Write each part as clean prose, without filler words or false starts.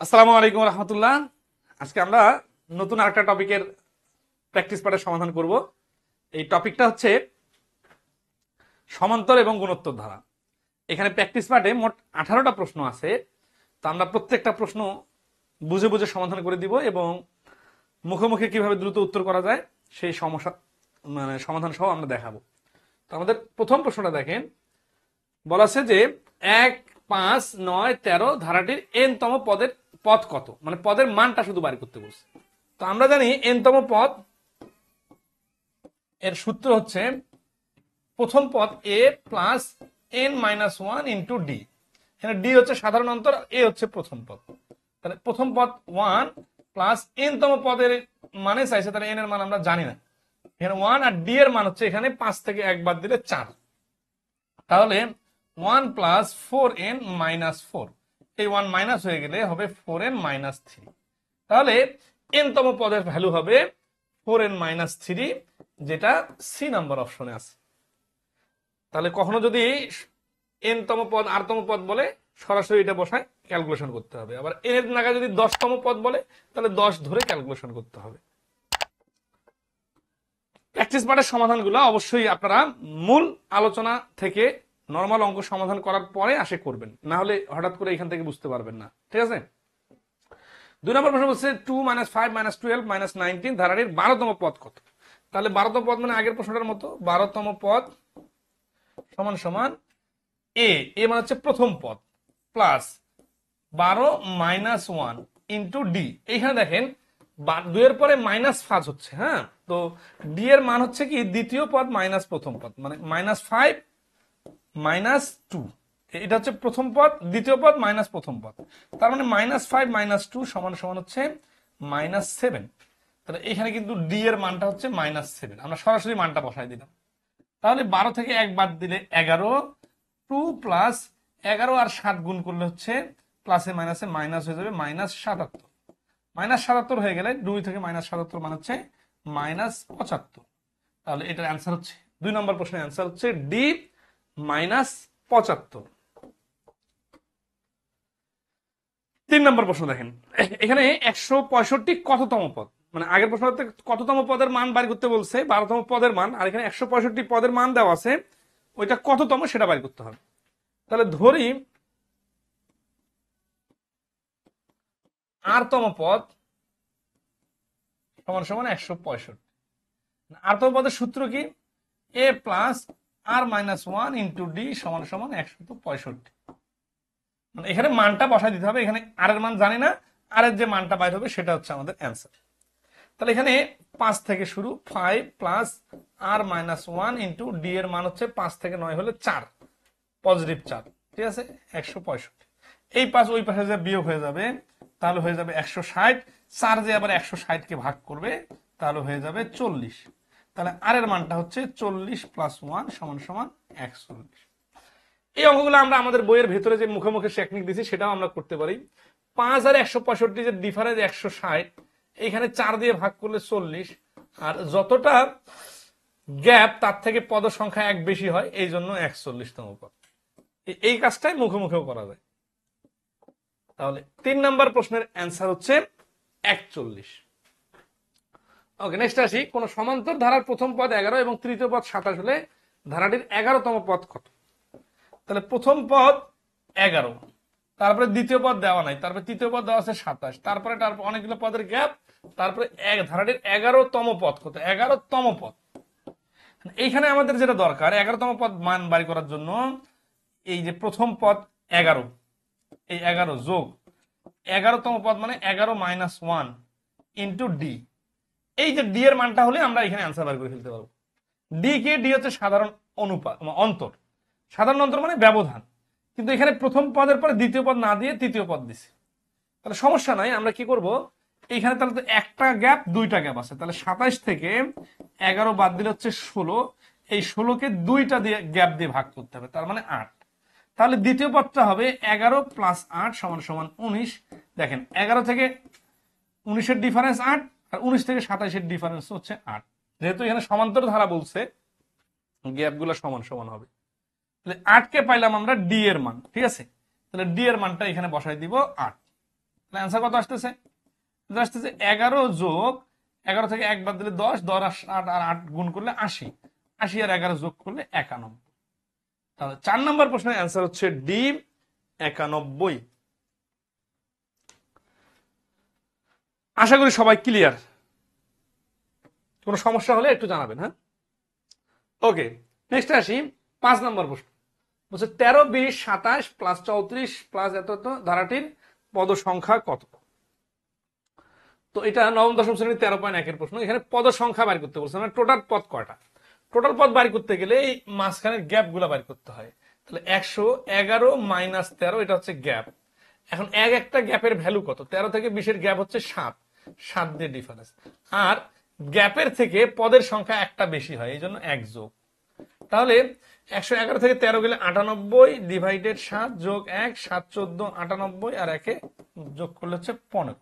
আসসালামু আলাইকুম রহমতুল্লাহ। আজকে আমরা নতুন আরেকটা টপিকের প্র্যাকটিস পার্টের সমাধান করব। এই টপিকটা হচ্ছে সমান্তর এবং গুণোত্তর ধারা। এখানে প্র্যাকটিস পার্টে মোট 18টা প্রশ্ন আছে। তো আমরা প্রত্যেকটা প্রশ্ন বুঝে বুঝে সমাধান করে দিব এবং মুখোমুখি কিভাবে দ্রুত উত্তর করা যায় সেই সমস্যা সমাধান সহ আমরা দেখাবো। তো আমাদের প্রথম প্রশ্নটা দেখেন, বলা আছে যে 1, 5, 9, 13 ধারাটির n তম পদের পদ কত, মানে পদের মানটা শুধু বাড়ি করতে বলছে। তো আমরা জানি n তম পদ এর সূত্র হচ্ছে প্রথম পদ a plus n minus one into D. এখানে ডি হচ্ছে সাধারণ অন্তর, এ হচ্ছে প্রথম পদ। তাহলে প্রথম পদ 1 প্লাস n তম পদের মানে চাইছে, তাহলে n এর মান আমরা জানি না। এখানে 1 আর ডি এর মান হচ্ছে এখানে 5 থেকে 1 বাদ দিলে 4। তাহলে 1 প্লাস 4n মাইনাস 4, এই 1 মাইনাস হয়ে গেলে হবে 4n মাইনাস 3। তাহলে n তম পদের ভ্যালু হবে 4n মাইনাস 3, যেটা সি নাম্বার অপশনে আছে। তাহলে কখনো যদি n তম পদ আর তম পদ বলে সরাসরি এটা বসায় ক্যালকুলেশন করতে হবে, আবার n এর জায়গায় যদি 10 তম পদ বলে তাহলে 10 ধরে ক্যালকুলেশন করতে হবে। প্র্যাকটিস পার্টের সমাধানগুলো অবশ্যই আপনারা মূল আলোচনা থেকে নরমাল অঙ্ক সমাধান করার পরে আসে করবেন, না হলে হঠাৎ করে এখান থেকে বুঝতে পারবেন না। ঠিক আছে। 2 নম্বর প্রশ্ন বলছে 2 - 5 - 12 - 19 ধারাটির 12তম পদ কত। তাহলে 12তম পদ মানে আগের প্রশ্নটার মতো 12তম পদ সমান সমান এ মানে হচ্ছে প্রথম পদ প্লাস 12 মাইনাস 1 ইন্টু ডি। এইখানে দেখেন 2 এর পরে -5 হচ্ছে। হ্যাঁ, তো ডি এর মান হচ্ছে কি দ্বিতীয় পদ মাইনাস প্রথম পদ, মানে -5 - 2। এটা হচ্ছে প্রথম পদ, দ্বিতীয় পদ মাইনাস প্রথম পদ। তার মানে -5 - 2 সমান সমান হচ্ছে -7। তাহলে এখানে কিন্তু ডি এর মানটা হচ্ছে -7, আমরা সরাসরি মানটা বসাই দিলাম। তাহলে 12 থেকে 1 বাদ দিলে 11, 2 প্লাস 11 আর 7 গুণ করলে হচ্ছে প্লাসে মাইনাসে মাইনাস হয়ে যাবে -77। -77 হয়ে গেলে 2 থেকে -77 মান হচ্ছে -75। তাহলে এটার অ্যান্সার হচ্ছে 2 নম্বর প্রশ্নের অ্যান্সার হচ্ছে ডি -75। 3 নম্বর প্রশ্ন দেখেন, এখানে 165 কততম পদ, মানে আগের প্রশ্নতে কততম পদের মান বাড়ি করতে বলছে 12তম পদের মান, আর এখানে 165 পদের মান দেওয়া আছে, ওইটা কততম সেটা বাড়ি করতে হবে। তাহলে ধরি আর তম পদ সমান সমান 165। আর তম পদের সূত্র কি এ প্লাস আর মাইনাস ওয়ান ইন্টু ডি সমান সমান 165। মানে এখানে মানটা বসাই দিতে হবে, এখানে আর এর মান জানি না, আর এর যে মানটা বাইর হবে সেটা হচ্ছে আমাদের অ্যান্সার। তাহলে এখানে 5 থেকে শুরু 5 প্লাস আর মাইনাস 1 ইন্টু ডি এর মান হচ্ছে 5 থেকে 9 হলে 4, পজিটিভ 4। ঠিক আছে, 165। এই 5 ওই পাশে যে বিয়োগ হয়ে যাবে, তাহলে হয়ে যাবে 160। 4 যে আবার 160 কে ভাগ করবে তাহলে হয়ে যাবে 40। তাহলে আর এর মানটা হচ্ছে 40 প্লাস 1 সমান সমান 140। এই অঙ্কগুলো আমরা আমাদের বইয়ের ভেতরে যে মুখে মুখে টেকনিক দিছি সেটাও আমরা করতে পারি। 5 আর 165 যে ডিফারেন্স 160, এইখানে 4 দিয়ে ভাগ করলে 40, আর যতটা গ্যাপ তার থেকে পদ সংখ্যা 1 বেশি হয়, এই জন্য 41তম পদ। এই কাজটাই মুখে মুখেও করা যায়। তাহলে 3 নম্বর প্রশ্নের অ্যান্সার হচ্ছে 41। ওকে, নেক্সট আসি, কোন সমান্তর ধারার প্রথম পদ 11 এবং তৃতীয় পদ 27 হলে ধারাটির 11তম পদ কত। তাহলে প্রথম পদ 11, তারপরে দ্বিতীয় পদ দেওয়া নাই, তারপরে তৃতীয় পদ দেওয়া আছে 27, তারপরে অনেকগুলো পদের গ্যাপ, তারপরে ধারাটির 11তম পদ কত, 11তম পদ। এইখানে আমাদের যেটা দরকার 11তম পদ মান বাড়ি করার জন্য, এই যে প্রথম পদ 11, এই 11 যোগ 11তম পদ মানে 11 মাইনাস 1 ইন্টু ডি। এই যে ডি এর মানটা হলে আমরা এখানে অ্যান্সার বার করে ফেলতে পারবো। ডি হচ্ছে সাধারণ অনুপাত, অন্তর। সাধারণ অন্তর মানে ব্যবধান, কিন্তু এখানে প্রথম পদের পরে দ্বিতীয় পদ না দিয়ে তৃতীয় পদ দিছে। তাহলে সমস্যা নাই, আমরা কি করব, এইখানে তাহলে তো একটা গ্যাপ দুইটা গ্যাপ আছে, তাহলে 27 থেকে 11 বাদ দিলে হচ্ছে 16, এই 16কে দুইটা দিয়ে গ্যাপ দিয়ে ভাগ করতে হবে, তার মানে 8। তাহলে দ্বিতীয় পদটা হবে 11 প্লাস 8 সমান সমান 19। দেখেন 11 থেকে 19-এর ডিফারেন্স 8, আর 19 থেকে 27-এর ডিফারেন্স হচ্ছে 8। যেহেতু এখানে সমান্তর ধারা বলছে, গ্যাপগুলো সমান সমান হবে। তাহলে 8 কে পাইলাম আমরা ডি এর মান। ঠিক আছে, তাহলে ডি এর মানটা এখানে বসাই দিব 8। তাহলে অ্যান্সার কত আসতেছে? আসতেছে 11 যোগ 11 থেকে 1 বাদ দিলে 10, 10 আর 8 আর 8 গুণ করলে 80, 80 আর 11 যোগ করলে 91। তাহলে 4 নম্বর প্রশ্নের অ্যান্সার হচ্ছে ডি, 91। আশা করি সবাই ক্লিয়ার। কোনো সমস্যা হলে একটু জানাবেন। হ্যাঁ, ওকে, নেক্সট আসি 5 নম্বর প্রশ্ন। বলছে 13, 20, 27 প্লাস 34 প্লাস এত ধারাটির পদ সংখ্যা কত? তো এটা নবম দশম শ্রেণীর 13.1 এর প্রশ্ন। এখানে পদ সংখ্যা বাড়ি করতে বলছে, মানে টোটাল পদ কয়টা। টোটাল পদ বাড়ি করতে গেলে এই মাঝখানের গ্যাপ গুলা বাড়ি করতে হয়। তাহলে 111 মাইনাস 13, এটা হচ্ছে গ্যাপ। এখন একটা গ্যাপের ভ্যালু কত? 13 থেকে 20 গ্যাপ হচ্ছে 7, 7 দিয়ে ডিফারেন্স। আর গ্যাপের থেকে পদের সংখ্যা একটা বেশি হয়, এই জন্য 1 যোগ। তাহলে 111 থেকে 13 গেলে 98 ডিভাইডেড 7 যোগ 1, 7, 14, 98 আর 1 যোগ করলে হচ্ছে 15।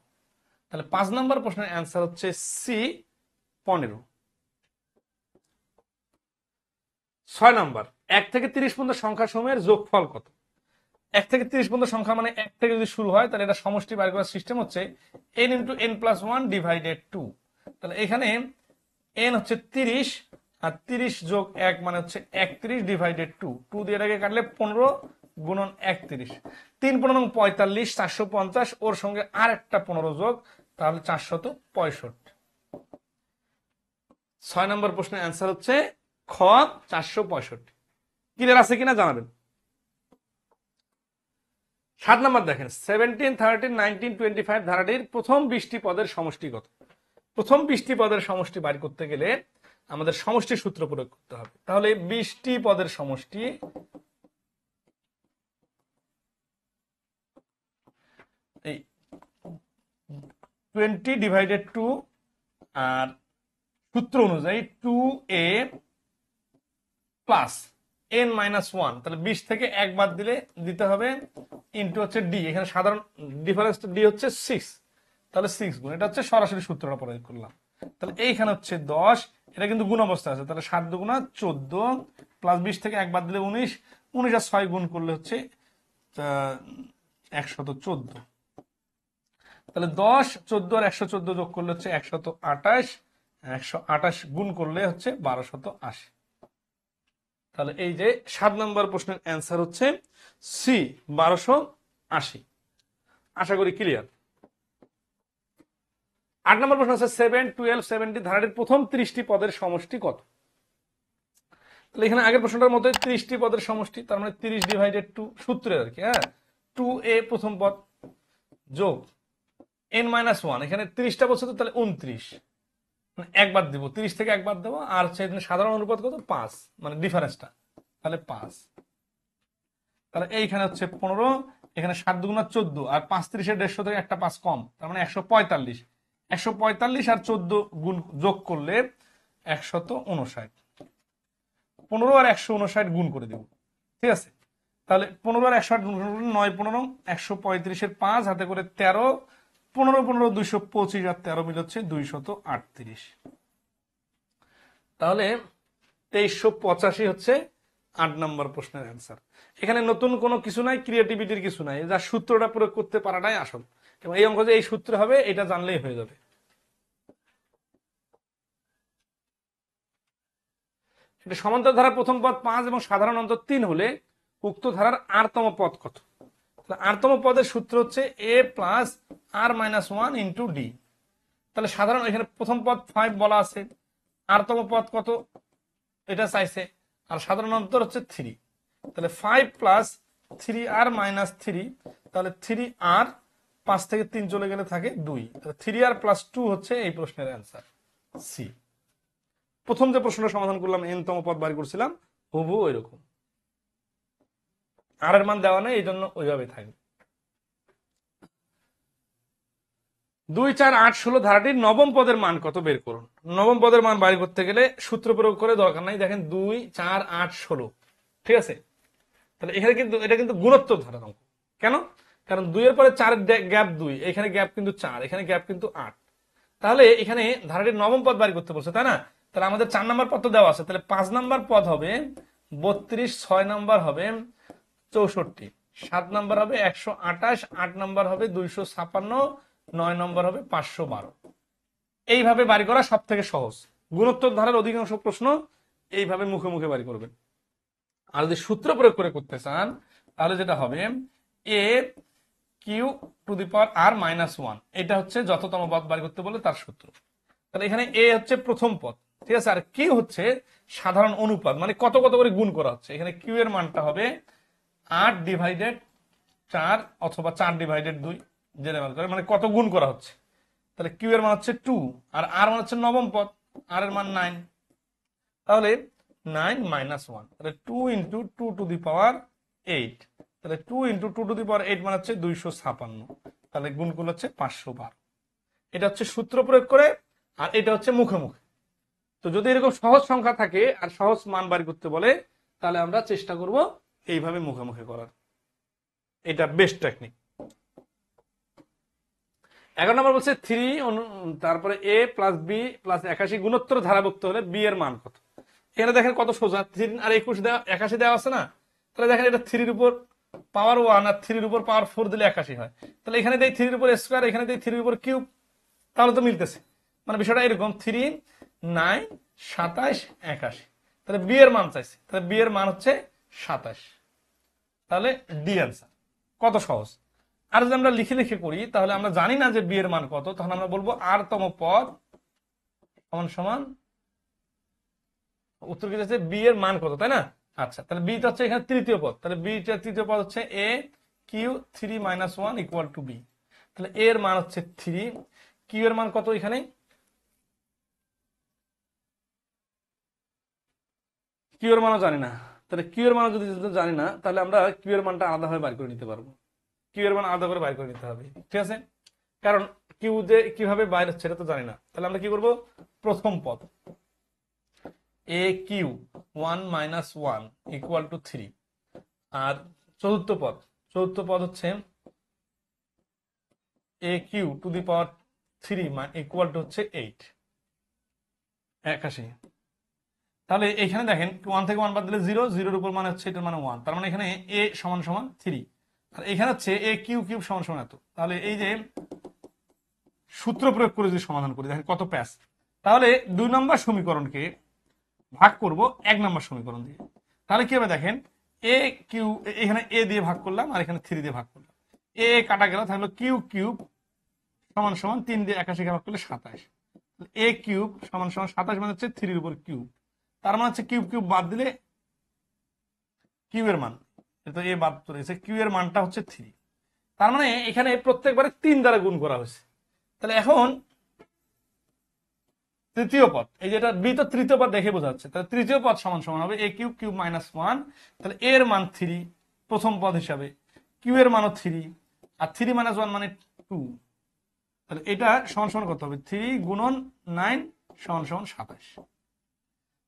তাহলে 5 নম্বর প্রশ্নের অ্যান্সার হচ্ছে সি, 15। 6 নম্বর, 1 থেকে 30 পর্যন্ত সংখ্যা সমূহের যোগফল কত? 1 থেকে 30 পর্যন্ত সংখ্যা মানে 1 থেকে যদি শুরু হয়, তাহলে এটা সমষ্টি বের করার সিস্টেম হচ্ছে n into n plus 1 divided 2। তাহলে এখানে n হচ্ছে 30 আর 30 যোগ 1 মানে হচ্ছে 31 ডিভাইডেড 2, 2 দিয়ে এটাকে কাটলে 15 গুণন 31, 3 15 45, 450, ওর সঙ্গে আর একটা 15 যোগ, তাহলে 465। 6 নম্বর প্রশ্নের অ্যান্সার হচ্ছে খ, 465। ক্লিয়ার আছে কিনা জানাবেন। 7 নম্বর দেখেন 17, 13, 19, 25 ধারাটির প্রথম 20টি পদের সমষ্টি কত? প্রথম 20টি পদের সমষ্টি বাড়ি করতে গেলে আমাদের সমষ্টি সূত্র প্রয়োগ করতে হবে। তাহলে 20টি পদের সমষ্টি এই 20 ডিভাইডেড 2 আর সূত্র অনুযায়ী 2a প্লাস n মাইনাস 1, তাহলে 20 থেকে 1 বাদ দিলে দিতে হবে ইন্টু হচ্ছে d, এখানে সাধারণ ডিফারেন্স d হচ্ছে 6, তাহলে 6 গুণ, এটা হচ্ছে সরাসরি সূত্রটা প্রয়োগ করলাম। তাহলে এইখানে হচ্ছে 10, এটা কিন্তু গুণ অবস্থা আছে, তাহলে 7 দুগুণা 14 প্লাস 20 থেকে 1 বাদ দিলে 19, 19 আর 6 গুণ করলে হচ্ছে 114। তাহলে 10, 14 আর 114 যোগ করলে হচ্ছে 128, 128 গুণ করলে হচ্ছে 1280। তাহলে এই যে 7 নম্বর প্রশ্নের অ্যান্সার হচ্ছে সি, 1280। আশা করি ক্লিয়ার। 8 নম্বর প্রশ্ন হচ্ছে 7, 12, 70 ধারাটির প্রথম 30টি পদের সমষ্টি কত? তাহলে এখানে আগের প্রশ্নটার মতো 30টি পদের সমষ্টি, তার মানে 30 ডিভাইডেড 2 সূত্রের আর কি। হ্যাঁ, 2a প্রথম পদ যোগ n মাইনাস 1, এখানে 30টা বলছে তো, তাহলে 29, মানে 1 বাদ দিব, 30 থেকে 1 বাদ দেবো, আর সেখানে সাধারণ অনুপাত কত? 5, মানে ডিফারেন্সটা, তাহলে 5। তাহলে এইখানে হচ্ছে 15, এখানে 7 দুগুণা 14 আর 5 30 এর 150 থেকে একটা 5 কম, তার মানে 145, 145 আর 14 গুণ যোগ করলে 159, 15 আর 159 গুণ করে দেব। ঠিক আছে, তাহলে 15 আর 160 গুণ করলে 9 15 135 এর 5 হাতে করে 13, 15 15 225 আর 13 মিল হচ্ছে 238। তাহলে 2385 হচ্ছে 8 নম্বর প্রশ্নের অ্যান্সার। এখানে নতুন কোনো কিছু নাই, ক্রিয়েটিভিটির কিছু নাই, যা সূত্রটা প্রয়োগ করতে পারাটাই আসল। এবং এই অঙ্ক যে এই সূত্র হবে এটা জানলেই হয়ে যাবে। এটা সমান্তর ধারার প্রথম পদ 5 এবং সাধারণ অন্তর 3 হলে উক্ত ধারার আরতম পদ কত? আরতম পদের সূত্র হচ্ছে a plus r minus 1 into d। তাহলে সাধারণ, এখানে প্রথম পদ 5 বলা আছে, আরতম পদ কত এটা চাইছে, আর সাধারণ অন্তর হচ্ছে 3, তাহলে 5 প্লাস 3r মাইনাস 3, তাহলে 3r, 5 থেকে 3 চলে গেলে থাকে 2, তাহলে 3r প্লাস 2 হচ্ছে এই প্রশ্নের অ্যান্সার সি। প্রথম যে প্রশ্নটা সমাধান করলাম n তম পদ বাড়ি করছিলাম, হুবহু ওইরকম, আর এর মান দেওয়া নেই, এই জন্য ওইভাবে থাকবে। 2, 4, 8, 16 ধারাটির নবম পদের মান কত বের করুন। নবম পদের মান বাড়ি করতে গেলে সূত্র প্রয়োগ করে দরকার নাই, দেখেন 2, 4, 8, 16, ঠিক আছে। তাহলে এখানে কিন্তু এটা কিন্তু গুণোত্তর ধারার অঙ্ক। কেন? কারণ 2 এর পরে 4 গ্যাপ 2, এখানে গ্যাপ কিন্তু 4, এখানে গ্যাপ কিন্তু 8। তাহলে এখানে ধারাটির নবম পদ বাড়ি করতে বলছে, তাই না? তাহলে আমাদের 4 নম্বর পদ তো দেওয়া আছে, তাহলে 5 নম্বর পদ হবে 32, 6 নম্বর হবে 64, 7 নম্বর হবে 128, 8 নম্বর হবে 256, 9 নম্বর হবে 512। এইভাবে বাড়ি করা সব থেকে সহজ। গুণোত্তর ধারার অধিকাংশ প্রশ্ন এইভাবে মুখে মুখে বাড়ি করবেন। আর যদি সূত্র প্রয়োগ করে করতে চান তাহলে যেটা হবে A Q to the power R minus one, এটা হচ্ছে যততম পদ বাড়ি করতে বলে তার সূত্র। তাহলে এখানে এ হচ্ছে প্রথম পদ, ঠিক আছে, আর কিউ হচ্ছে সাধারণ অনুপাত, মানে কত কত করে গুণ করা হচ্ছে। এখানে কিউ এর মানটা হবে 8/4 অথবা 4/2, যেটা মান করে, মানে কত গুণ করা হচ্ছে। তাহলে কিউ এর মান হচ্ছে 2 আর আর মান হচ্ছে নবম পদ, আর এর মান 9। তাহলে 9 - 1, তাহলে 2 × 2 টু দি পাওয়ার 8, তাহলে 2 × 2 টু দি পাওয়ার 8 মানে হচ্ছে 256, তাহলে গুণ করলে হচ্ছে 512। এটা হচ্ছে সূত্র প্রয়োগ করে, আর এটা হচ্ছে মুখে মুখে। তো যদি এরকম সহজ সংখ্যা থাকে আর সহজ মান বাড়ি করতে বলে তাহলে আমরা চেষ্টা করব এইভাবে মুখে মুখে করার। এটা বেস্ট টেকনিক। 11 নম্বর বলছে 3 তারপরে a + b + 81 গুণোত্তর ধারাভুক্ত হলে b এর মান কত। এখানে দেখেন কত সোজা, 3 আর 21 দেওয়া 81 দেওয়া আছে না। তাহলে দেখেন এটা 3 এর উপর পাওয়ার 1 আর 3 এর উপর পাওয়ার 4 দিলে 81 হয়। তাহলে এখানে দেই 3 এর উপর স্কয়ার, এখানে দেই 3 এর উপর কিউব, তাহলে তো মিলতেছে। মানে বিষয়টা এরকম 3 9 27 81, তাহলে বি এর মান চাইছে, তাহলে বি এর মান হচ্ছে 27। তাহলে ডি অ্যান্সার। কত সহজ। আর যদি আমরা লিখে লিখে করি তাহলে আমরা জানি না যে বি এর মান কত, তখন আমরা বলবো আর তম পদ সমান সমান, উত্তর কি যাচ্ছে বি এর মান কত, তাই না। আচ্ছা, তাহলে বি হচ্ছে এখানে তৃতীয় পদ, তাহলে বি তৃতীয় পদ হচ্ছে a কিউ 3 - 1 = b। তাহলে a এর মান হচ্ছে 3, কিউ এর মান কত, এখানে কিউ এর মানও জানি না। তাহলে কিউ এর মান যদি জানি না তাহলে আমরা কিউ এর মানটা আলাদাভাবে বের করে নিতে পারবো। কিউ এর মান আলাদা করে বের করে নিতে হবে, ঠিক আছে, কারণ কিউ যে কিভাবে বাইর হচ্ছে এটা তো জানি না। তাহলে আমরা কি করব, প্রথম পদ a কিউ 1 - 1 = 3, আর চতুর্থ পদ হচ্ছে a কিউ টু দি পাওয়ার 3 হচ্ছে 8, 81। তাহলে এখানে দেখেন 1 থেকে 1 বাদ দিলে 0, 0 এর উপর মানে হচ্ছে এটার মানে 1, তার মানে এখানে a সমান সমান 3, আর এখানে হচ্ছে a কিউ কিউব সমান সমান এত। তাহলে এই যে সূত্র প্রয়োগ করে যদি সমাধান করি দেখেন কত প্যাস। তাহলে 2 নম্বর সমীকরণকে ভাগ করব 1 নম্বর সমীকরণ দিয়ে। তাহলে কি হবে দেখেন, a কিউ এখানে a দিয়ে ভাগ করলাম আর এখানে 3 দিয়ে ভাগ করলাম, a কাটা গেল, থাকলো কিউ কিউব সমান সমান 3 দিয়ে 81 কে ভাগ করলে 27, a কিউব সমান সমান 27 মানে হচ্ছে 3 এর উপর কিউব, তার মানে হচ্ছে কিউব কিউব বাদ দিলে কিউ এর মান, এটা এ বাদ চলে গেছে, কিউ এর মানটা হচ্ছে 3। তার মানে এখানে প্রত্যেকবারে 3 দ্বারা গুণ করা হয়েছে। তাহলে এখন তৃতীয় পদ, এই যেটা বি তো তৃতীয় পদ দেখে বোঝা যাচ্ছে, তাহলে তৃতীয় পদ সমান সমান হবে a কিউব কিউব -1, তাহলে এর মান 3 প্রথম পদ হিসাবে, কিউ এর মানও 3, আর 3 - 1 মানে 2, তাহলে এটা সমান সমান কত হবে, 3 × 9 সমান সমান 27।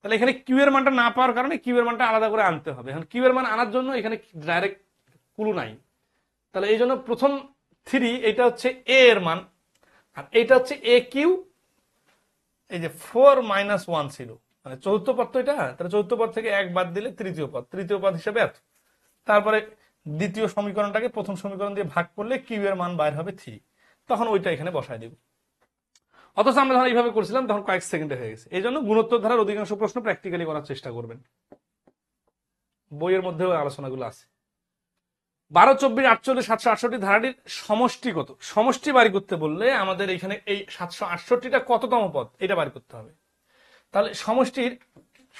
তাহলে এখানে কিউ এর মানটা না পাওয়ার কারণে কিউ এর মানটা আলাদা করে আনতে হবে। এখন কিউ এর মান আনার জন্য এখানে ডাইরেক্ট কুলু নাই, তাহলে এই জন্য প্রথম 3 এটা হচ্ছে এ এর মান, আর এটা হচ্ছে এ কিউ, এই যে 4 - 1 ছিল, মানে চতুর্থ পদ তো এটা, তাহলে চতুর্থ পদ থেকে 1 বাদ দিলে তৃতীয় পদ হিসেবে এত। তারপরে দ্বিতীয় সমীকরণটাকে প্রথম সমীকরণ দিয়ে ভাগ করলে কিউ এর মান বাইর হবে 3, তখন ওইটা এখানে বসায় দিব। অথচ আমরা যখন এইভাবে করছিলাম তখন কয়েক সেকেন্ডে হয়ে গেছে। এই জন্য গুণোত্তর ধারার অধিকাংশ প্রশ্ন প্র্যাকটিক্যালি করার চেষ্টা করবেন, বইয়ের মধ্যেও আলোচনাগুলো আছে। 12 24 48 768 ধারাটির সমষ্টি কত। সমষ্টি বাড়ি করতে বললে আমাদের এখানে এই 768টা কততম পদ এটা বাড়ি করতে হবে। তাহলে সমষ্টির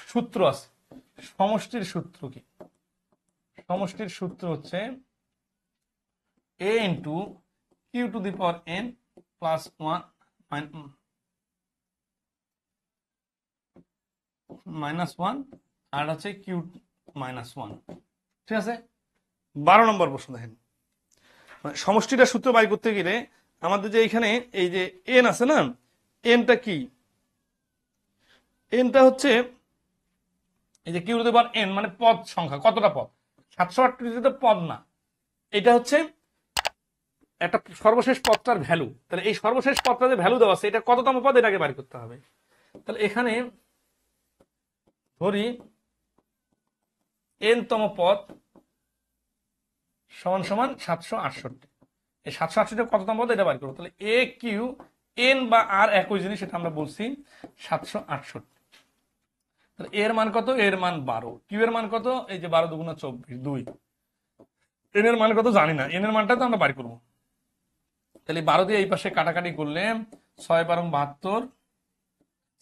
সূত্র আছে। সমষ্টির সূত্র কি, সমষ্টির সূত্র হচ্ছে a into q to the power n plus 1 -1 আর আছে কিউ -1, ঠিক আছে। 12 নম্বর প্রশ্ন দেখেন, সমষ্টিটা সূত্র বাই করতে গেলে আমাদের যে এখানে এই যে এন আছে না, এনটা কি, এনটা হচ্ছে এই যে q to the power n মানে পদ সংখ্যা, কতটা পদ, 738 তো পদ না, এটা হচ্ছে একটা সর্বশেষ পদটার ভ্যালু। তাহলে এই সর্বশেষ পদটা যে ভ্যালু দেওয়া আছে এটা কততম পদ এটাকে বাড়ি করতে হবে। তাহলে এখানে ধরি n তম পদ সমান সমান 768। এই 768 কততম পদ এটা বার করবো। তাহলে এ কিউ এন বা আর একই জিনিস, সেটা আমরা বলছি 768। তাহলে এর মান কত? এর মান 12। কিউ এর মান কত? এই যে 12 দুগুণা 24 2। এন এর মান কত জানি না, এন এর মানটা তো আমরা বার করবো। তাহলে 12 দিয়ে এই পাশে কাটাকাটি করলে 6 12 72,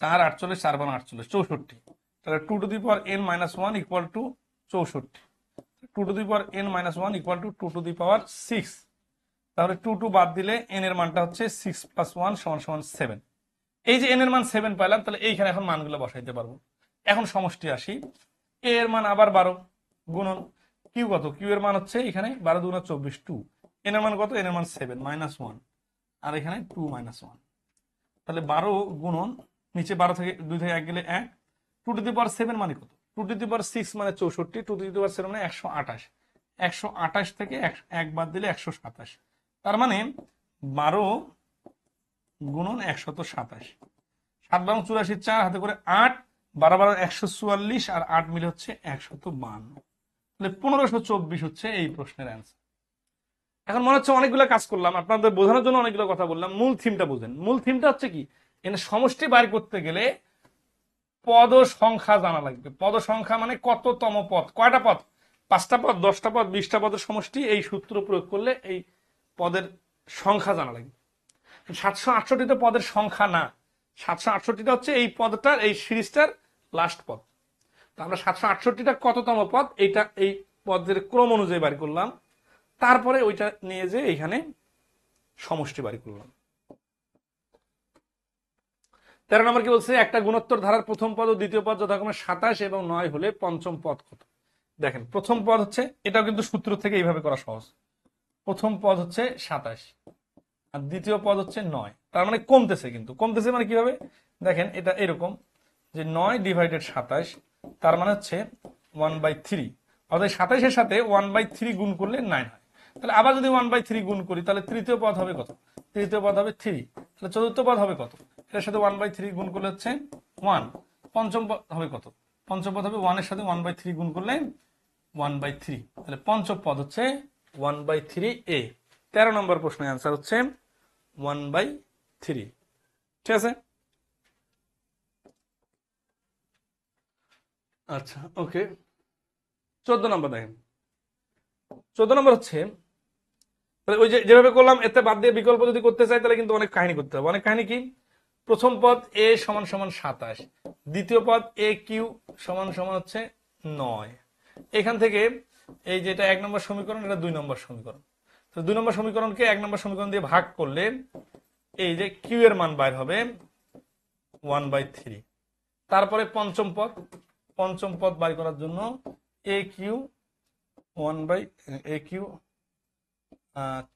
4 48, 4 12 48 64। তাহলে 2 to the power n minus 1 equal to 64। 2 to the power n minus 1 equal to 2 to the power 6। তাহলে 2 2 বাদ দিলে n এর মানটা হচ্ছে 6 প্লাস 1 সমান সমান 7। এই যে n এর মান 7 পাইলাম, তাহলে এইখানে এখন মানগুলো বসাইতে পারবো। এখন সমষ্টি আসি, a এর মান আবার 12 গুণন কিউ কত? কিউ এর মান হচ্ছে এখানে 12 দুগুণা 24 2। n এর মান কত? n এর মান 7 মাইনাস 1, আর এখানে 2 মাইনাস 1। তাহলে 12 গুণন নিচে 12 থেকে 2 থেকে 1 গেলে 1। 2 টু দি পাওয়ার 7 মানে কত? 2 টু দি পাওয়ার 6 মানে 64। 2 টু দি পাওয়ার 7 মানে 128। 128 থেকে 1 বাদ দিলে 127। তার মানে 12 গুণন 127। 7 বারং 84, 4 হাতে করে 8, 12 12 144, আর 8 মিলে হচ্ছে 152। তাহলে 1524 হচ্ছে এই প্রশ্নের অ্যান্সার। এখন মনে হচ্ছে অনেকগুলো কাজ করলাম, আপনাদের বোঝানোর জন্য অনেকগুলো কথা বললাম। মূল থিমটা বুঝেন। মূল থিমটা হচ্ছে কি, এখানে সমষ্টি বাইর করতে গেলে পদ সংখ্যা জানা লাগবে। পদ সংখ্যা মানে কততম পদ, কয়টা পদ, 5টা পদ, 10টা পদ, 20টা পদের সমষ্টি। এই সূত্র প্রয়োগ করলে এই পদের সংখ্যা জানা লাগবে। 768 পদের সংখ্যা না, 768টা হচ্ছে এই পদটার, এই সিরিজটার লাস্ট পদ। তো আমরা 768টা কততম পদ, এইটা এই পদের ক্রম অনুযায়ী বাড়ি করলাম, তারপরে ওইটা নিয়ে যে এইখানে সমষ্টি বাড়ি করলাম। 13 নম্বর কি বলছে? একটা গুণোত্তর ধারার প্রথম পদ ও দ্বিতীয় পদ যথাক্রমে 27 এবং 9 হলে পঞ্চম পদ কত? দেখেন, প্রথম পদ হচ্ছে, এটাও কিন্তু সূত্র থেকে এইভাবে করা সহজ। প্রথম পদ হচ্ছে 27 আর দ্বিতীয় পদ হচ্ছে 9। তার মানে কমতেছে, কিন্তু কমতেছে মানে কিভাবে দেখেন, এটা এরকম যে 9 ডিভাইডেড 27, তার মানে হচ্ছে 1/3। অর্থাৎ 27-এর সাথে 1/3 গুণ করলে 9 হয়। তাহলে আবার যদি 1/3 গুণ করি, তাহলে তৃতীয় পদ হবে কত? তৃতীয় পদ হবে 3। তাহলে চতুর্থ পদ হবে কত? এর সাথে 1/3 গুণ করলে হচ্ছে 1। পঞ্চম পদ হবে কত? পঞ্চম পদ হবে 1 এর সাথে 1/3 গুণ করলে 1/3। তাহলে পঞ্চম পদ হচ্ছে 1/3a। 13 নম্বর প্রশ্নের অ্যান্সার হচ্ছে 1/3। ঠিক আছে, আচ্ছা ওকে। 14 নম্বর দেখেন, 14 নম্বর হচ্ছে, তাহলে ওই যে যেভাবে করলাম এতে বাদ দিয়ে বিকল্প যদি করতে চাই, তাহলে কিন্তু অনেক কাহিনী করতে হবে। অনেক কাহিনী কি? প্রথম পদ a সমান সমান 27, দ্বিতীয় পদ a কিউ সমান সমান হচ্ছে 9। এখান থেকে এই যেটা 1 নম্বর সমীকরণ, এটা 2 নম্বর সমীকরণ। তো 2 নম্বর সমীকরণকে 1 নম্বর সমীকরণ দিয়ে ভাগ করলে এই যে কিউ এর মান বাইর হবে 1/3। তারপরে পঞ্চম পদ, পঞ্চম পদ বাই করার জন্য এ কিউ 1/a কিউ,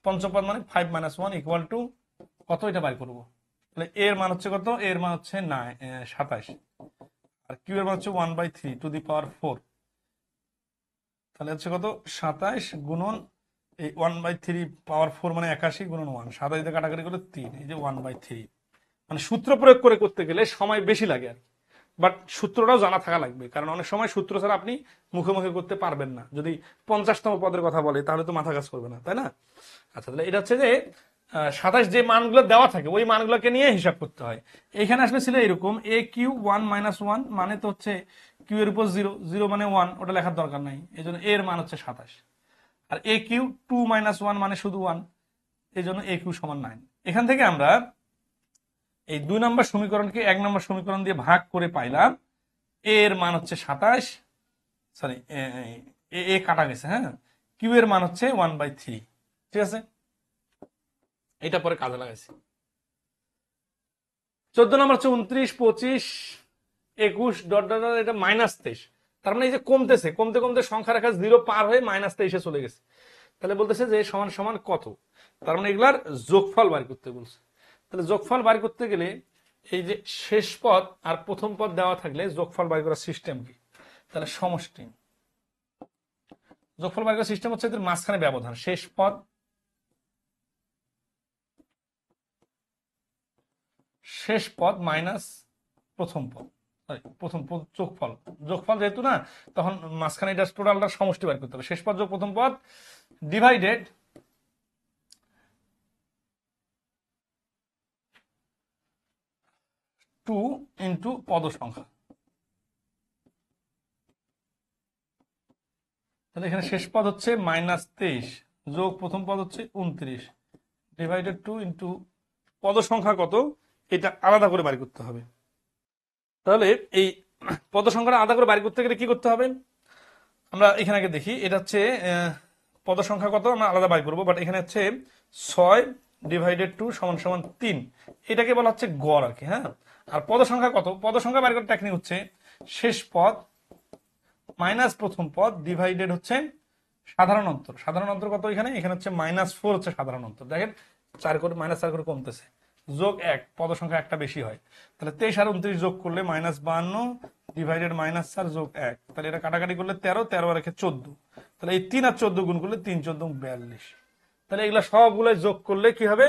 পঞ্চম পদ মানে 5 - 1 ইকুয়াল টু কত, এটা বাই করবো। তাহলে এর মান হচ্ছে কত? এর মান হচ্ছে 27, আর কিউ এর মান হচ্ছে 1/3 টু দি পাওয়ার 4। তাহলে হচ্ছে কত? 27 গুণন এই 1/3 পাওয়ার 4 মানে 81 গুণন 1, 27 দিয়ে কাটাকাটি করে 3, এই যে 1/3। মানে সূত্র প্রয়োগ করে করতে গেলে সময় বেশি লাগে আর কি, বাট সূত্রটাও জানা থাকা লাগবে, কারণ অনেক সময় সূত্র ছাড়া আপনি মুখে মুখে করতে পারবেন না। যদি 50তম পদের কথা বলে, তাহলে তো মাথা কাজ করবে না, তাই না? আচ্ছা, তাহলে এটা হচ্ছে যে 27 যে মানগুলো দেওয়া থাকে, ওই মানগুলোকে নিয়ে হিসাব করতে হয়। এখানে আসবে ছিল এরকম, এ কিউ 1 - 1 মানে তো হচ্ছে কিউ এর উপর 0, 0 মানে 1, ওটা লেখার দরকার নাই, এই জন্য এর মান হচ্ছে 27। আর এ কিউ 2 - 1 মানে শুধু 1, এই জন্য এ কিউ সমান 9। এখান থেকে আমরা এই 2 নম্বর সমীকরণকে 1 নম্বর সমীকরণ দিয়ে ভাগ করে পাইলাম এর মান হচ্ছে 27, সরি এ কাটা গেছে, হ্যাঁ, কিউ এর মান হচ্ছে 1/3। ঠিক আছে, এটা পরে কাজে লাগাইছি। 14 নম্বর হচ্ছে 29 25 21 ডট ডট ডট, এটা -23। তার মানে এই যে কমতেছে, কমতে কমতে সংখ্যা রেখা 0 পার হয়ে -23-এ চলে গেছে। তাহলে বলতেছে যে সমান সমান কত, তার মানে এগুলার যোগফল বার করতে বলছে। তাহলে যোগফল বার করতে গেলে এই যে শেষ পদ আর প্রথম পদ দেওয়া থাকলে যোগফল বার করার সিস্টেম কি? তাহলে সমষ্টি যোগফল বার করার সিস্টেম হচ্ছে এদের মাঝখানে ব্যবধান, শেষ পদ মাইনাস প্রথম পদ। প্রথম যোগফল যোগফল যেহেতু না, তখন মাঝখানে এটা টোটালটা সমষ্টি বের করতে হবে। শেষ পদ যোগ প্রথম পদ ডিভাইডেড 2 ইন্টু পদ সংখ্যা। তাহলে এখানে শেষ পদ হচ্ছে -23 যোগ প্রথম পদ হচ্ছে 29 ডিভাইডেড 2 ইন্টু পদ সংখ্যা কত এটা আলাদা করে বাড়ি করতে হবে। তাহলে এই পদ সংখ্যাটা আলাদা করে বাড়ি করতে গেলে কি করতে হবে, আমরা এখানে আগে দেখি। এটা হচ্ছে পদ সংখ্যা কত আমরা আলাদা বাড়ি করবো, বাট এখানে হচ্ছে 6 ডিভাইডেড 2 সমান সমান 3, এটাকে বলা হচ্ছে গড় আর কি। হ্যাঁ, আর পদ সংখ্যা কত, পদ সংখ্যা বাড়ি করার টেকনিক হচ্ছে শেষ পদ মাইনাস প্রথম পদ ডিভাইডেড হচ্ছে সাধারণ অন্তর। সাধারণ অন্তর কত এখানে, এখানে হচ্ছে -4 হচ্ছে সাধারণ অন্তর। দেখেন 4 করে -4 করে কমতেছে, যোগ 1 পদ সংখ্যা একটা বেশি হয়। তাহলে 23 আর 29 যোগ করলে -52 ডিভাইডেড -4 যোগ 1, তাহলে এটা কাটাকাটি করলে 13, 13 আর 14, তাহলে এই 3 আর 14 গুণ করলে 3 14 42। তাহলে এগুলা সবগুলো যোগ করলে কি হবে,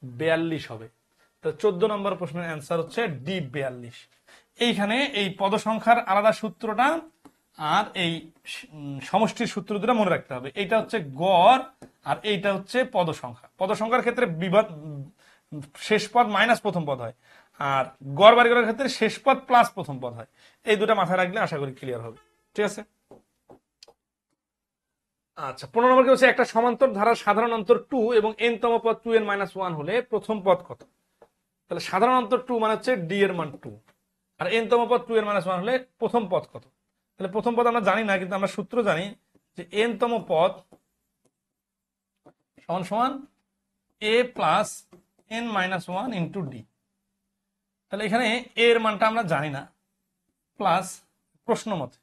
42 হবে। তো 14 নম্বর প্রশ্নের অ্যান্সার হচ্ছে ডি 42। এইখানে এই পদ সংখ্যার আলাদা সূত্রটা আর এই সমষ্টির সূত্র দুটো মনে রাখতে হবে। এইটা হচ্ছে গড় আর এইটা হচ্ছে পদ সংখ্যা। পদ সংখ্যার ক্ষেত্রে বিভাগ শেষ পদ মাইনাস প্রথম পদ হয়, আর গড় বাড়ি করার ক্ষেত্রে শেষ পদ প্লাস প্রথম পদ হয়। এই দুটো মাথায় রাখলে আশা করি ক্লিয়ার হবে। ঠিক আছে। আচ্ছা, 15 নম্বর কি হচ্ছে, একটা সমান্তর ধারার সাধারণ অন্তর 2 এবং n তম পদ 2n-1 হলে প্রথম পদ কত। তাহলে সাধারণ অন্তর 2 মানে হচ্ছে d এর মান 2, আর n তম পদ 2n-1 হলে প্রথম পদ কত। তাহলে প্রথম পদ আমরা জানি না, কিন্তু আমরা সূত্র জানি যে n তম পদ সমান সমান a plus n-1 into d। তাহলে এখানে a এর মানটা আমরা জানি না, প্লাস প্রশ্ন মতে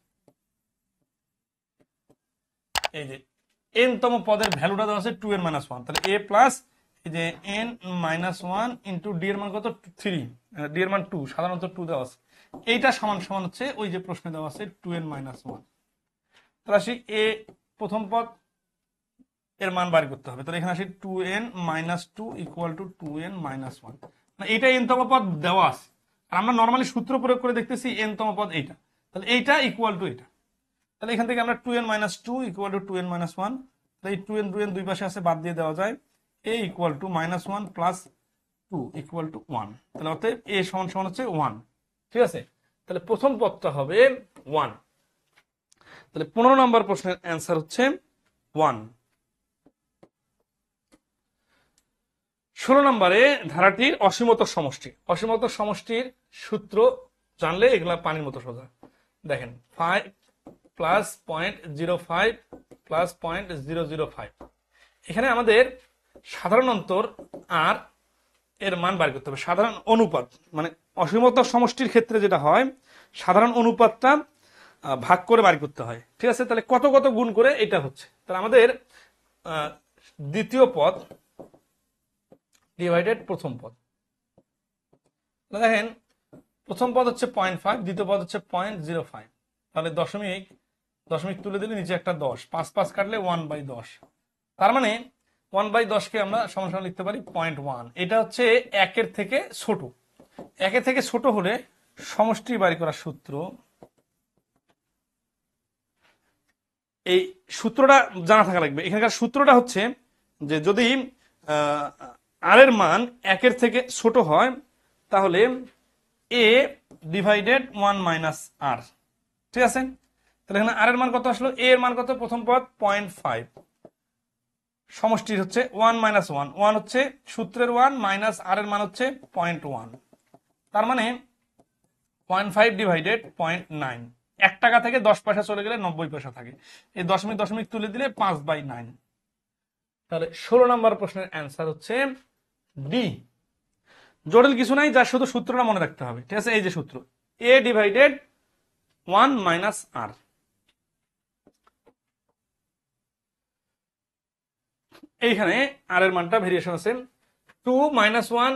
এই যে n তম পদের ভ্যালুটা দেওয়া আছে 2n-1, তাহলে a প্লাস এই যে n-1 ইন্টু d এর মান কত 3, d এর মান 2, সাধারণত 2 দেওয়া আছে। এইটা সমান সমান হচ্ছে ওই যে প্রশ্নে দেওয়া আছে 2n-1। তাহলে আসি a প্রথম পদ এর মান বাড়ি করতে হবে। তাহলে এখানে আসি 2n-2 ইকুয়াল টু 2n-1, মানে এইটা n তম পদ দেওয়া আছে, আর আমরা নর্মালি সূত্র প্রয়োগ করে দেখতেছি n তম পদ এইটা, তাহলে এইটা ইকুয়াল টু এটা। তাহলে এখান থেকে আমরা 2n-2 ইকুয়াল টু 2n-1, তাহলে এই 2n 2n দুই পাশে আছে, বাদ দিয়ে দেওয়া যায় a equal to -1 plus 2 equal to 1। তাহলে অতএব a সমান সমান হচ্ছে 1। ঠিক আছে, তাহলে প্রথম পদটা হবে 1। তাহলে 15 নম্বর প্রশ্নের অ্যান্সার হচ্ছে 1। 16 নম্বরে ধারাটির অসীমতর সমষ্টি। অসীমতর সমষ্টির সূত্র জানলে এগুলা পানির মতো সোজা। দেখেন 5 প্লাস 0.05 প্লাস 0.005, এখানে আমাদের সাধারণ অন্তর আর এর মান বার করতে হবে। সাধারণ অনুপাত মানে অসীমতর সমষ্টির ক্ষেত্রে যেটা হয়, সাধারণ অনুপাতটা ভাগ করে বার করতে হয়। ঠিক আছে, তাহলে কত কত গুণ করে এটা হচ্ছে, তাহলে আমাদের দ্বিতীয় পদ ডিভাইডেড প্রথম পদ। দেখেন প্রথম পদ হচ্ছে 0.5, দ্বিতীয় পদ হচ্ছে 0.05, তাহলে দশমিক দশমিক তুলে দিলে নিচে একটা 10, 5 5 কাটলে 1/10, তার মানে 1/10কে আমরা সমান সমান লিখতে পারি 0.1। এটা হচ্ছে একের থেকে ছোট। একের থেকে ছোট হলে সমষ্টি বাড়ি করার সূত্র, এই সূত্রটা জানা থাকা লাগবে। এখানকার সূত্রটা হচ্ছে যে যদি আর এর মান একের থেকে ছোট হয় তাহলে a ডিভাইডেড 1 মাইনাস আর। ঠিক আছে, তাহলে এখানে আর এর মান কত আসলো, a এর মান কত, প্রথম পদ 0.5, সমষ্টি হচ্ছে 1 মাইনাস 1, 1 হচ্ছে সূত্রের 1 মাইনাস আর এর মান হচ্ছে 0.1, তার মানে 0.5 ডিভাইডেড 0.9। 1 টাকা থেকে 10 পয়সা চলে গেলে 90 পয়সা থাকে, এই দশমিক দশমিক তুলে দিলে 5/9। তাহলে 16 নম্বর প্রশ্নের অ্যান্সার হচ্ছে ডি। জটিল কিছু নাই, যার শুধু সূত্রটা মনে রাখতে হবে। ঠিক আছে, এই যে সূত্র a ডিভাইডেড 1 মাইনাস আর। এইখানে আর এর মানটা ভেরিয়েশন আছে 2 মাইনাস 1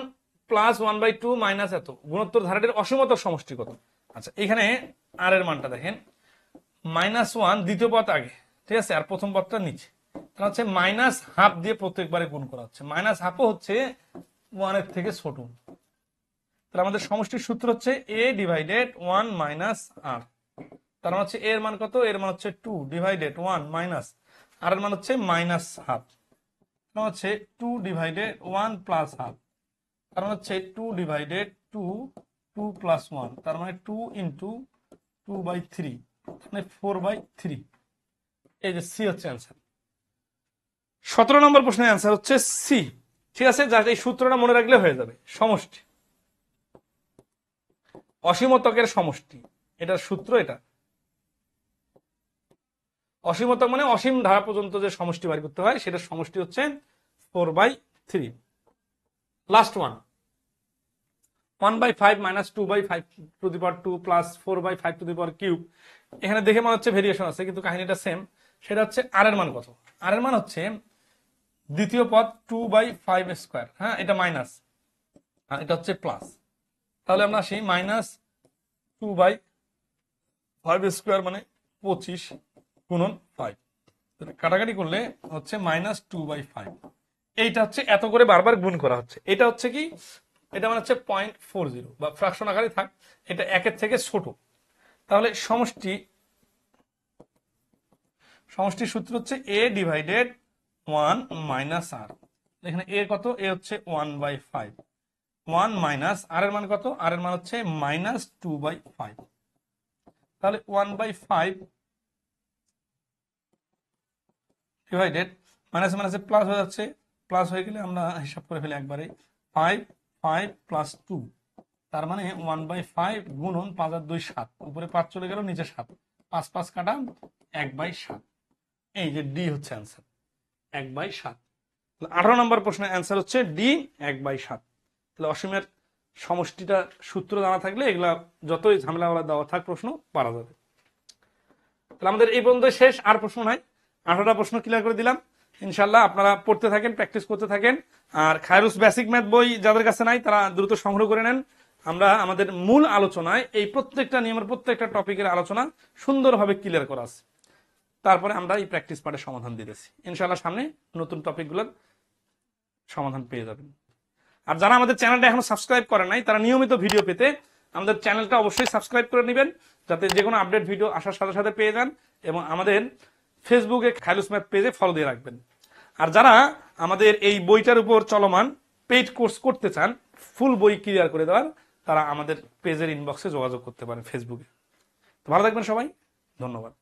প্লাস 1/2 মাইনাস এত, গুণোত্তর ধারাটির অসীমতর সমষ্টি কত। আচ্ছা, এখানে আর এর মানটা দেখেন -1 দ্বিতীয় পদ আগে, ঠিক আছে, আর প্রথম পদটা নিচে, তাহলে হচ্ছে -1/2 দিয়ে প্রত্যেকবারে গুণ করা হচ্ছে। -1/2 হচ্ছে 1 এর থেকে ছোট, তাহলে আমাদের সমষ্টির সূত্র হচ্ছে a ডিভাইডেড 1 মাইনাস r। তার মানে হচ্ছে a এর মান কত, এর মান হচ্ছে 2 ডিভাইডেড 1 মাইনাস r এর মান হচ্ছে মাইনাস হাফ, তার মানে হচ্ছে 2 ডিভাইডেড 1 প্লাস হাফ, তার মানে হচ্ছে 2 ডিভাইডেড 2 2 প্লাস 1, তার মানে 2 ইন্টু 2/3, মানে 4/3। এই যে সি হচ্ছে অ্যান্সার। 17 নম্বর প্রশ্নের অ্যান্সার হচ্ছে সি। ঠিক আছে, যা এই সূত্রটা মনে রাখলে হয়ে যাবে। সমষ্টি, অসীমতকের সমষ্টি, এটার সূত্র এটা। অসীমতক মানে অসীম ধারা পর্যন্ত যে সমষ্টি বের করতে হয় সেটার সমষ্টি হচ্ছে 4/3। Last one, 1/5 minus 2/5 two the power 2 plus 4/5 two the power cube. এখানে দেখে মনে হচ্ছে ভেরিয়েশন আছে, কিন্তু কাহিনীটা সেম। সেটা হচ্ছে আর এর মান কত, আর এর মান হচ্ছে দ্বিতীয় পদ 2/5 স্কোয়ার। হ্যাঁ, এটা মাইনাস আর এটা হচ্ছে প্লাস। তাহলে আমরা আসি মাইনাস 2/5 স্কোয়ার মানে 25 গুণন 5, কাটাকাটি করলে হচ্ছে মাইনাস 2/5। এইটা হচ্ছে এত করে বারবার গুণ করা হচ্ছে। এটা হচ্ছে কি, এটা মানে হচ্ছে 0.40 বা ফ্র্যাকশন আকারে থাক, এটা একের থেকে ছোট। তাহলে সমষ্টির সূত্র হচ্ছে a ডিভাইডেড 1 মাইনাস r। এখানে a কত, a হচ্ছে 1/5, 1 মাইনাস r এর মান কত, r এর মান হচ্ছে মাইনাস 2/5। তাহলে 1/5 ডিভাইডেড মাইনাস মাইনাসে প্লাস হয়ে যাচ্ছে, প্লাস হয়ে গেলে আমরা হিসাব করে ফেলি একবারে 5 প্লাস 2, তার মানে 1/5 গুণন 5 আর 2 7, উপরে 5 চলে গেল, নিচে 7, 5 5 কাটা 1/7। এই যে ডি হচ্ছে অ্যান্সার 1/7। 18 নম্বর প্রশ্নের অ্যান্সার হচ্ছে ডি 1/7। তাহলে অসীমের সমষ্টিটা সূত্র জানা থাকলে এগুলা যতই ঝামেলাওয়ালা দেওয়া থাক প্রশ্ন পারা যাবে। তাহলে আমাদের এই পর্যন্ত শেষ, আর প্রশ্ন নাই। 18টা প্রশ্ন ক্লিয়ার করে দিলাম। ইনশাল্লাহ আপনারা পড়তে থাকেন, প্র্যাকটিস করতে থাকেন। আর খায়রুস বেসিক ম্যাথ বই যাদের কাছে নাই তারা দ্রুত সংগ্রহ করে নেন। আমরা আমাদের মূল আলোচনায় এই প্রত্যেকটা নিয়মের প্রত্যেকটা টপিকের আলোচনা সুন্দরভাবে ক্লিয়ার করা আছে। তারপরে আমরা এই প্র্যাকটিস পার্টের সমাধান দিতেছি। ইনশাল্লাহ সামনে নতুন টপিকগুলোর সমাধান পেয়ে যাবেন। আর যারা আমাদের চ্যানেলটা এখনো সাবস্ক্রাইব করে নাই তারা নিয়মিত ভিডিও পেতে আমাদের চ্যানেলটা অবশ্যই সাবস্ক্রাইব করে নেবেন, যাতে যে কোনো আপডেট ভিডিও আসার সাথে সাথে পেয়ে যান। এবং আমাদের ফেসবুকে খায়রুস ম্যাথ পেজে ফলো দিয়ে রাখবেন। আর যারা আমাদের এই বইটার উপর চলমান পেইড কোর্স করতে চান, ফুল বই ক্লিয়ার করে দেওয়ার, তারা আমাদের পেজের ইনবক্সে যোগাযোগ করতে পারেন ফেসবুকে। তো ভালো থাকবেন সবাই, ধন্যবাদ।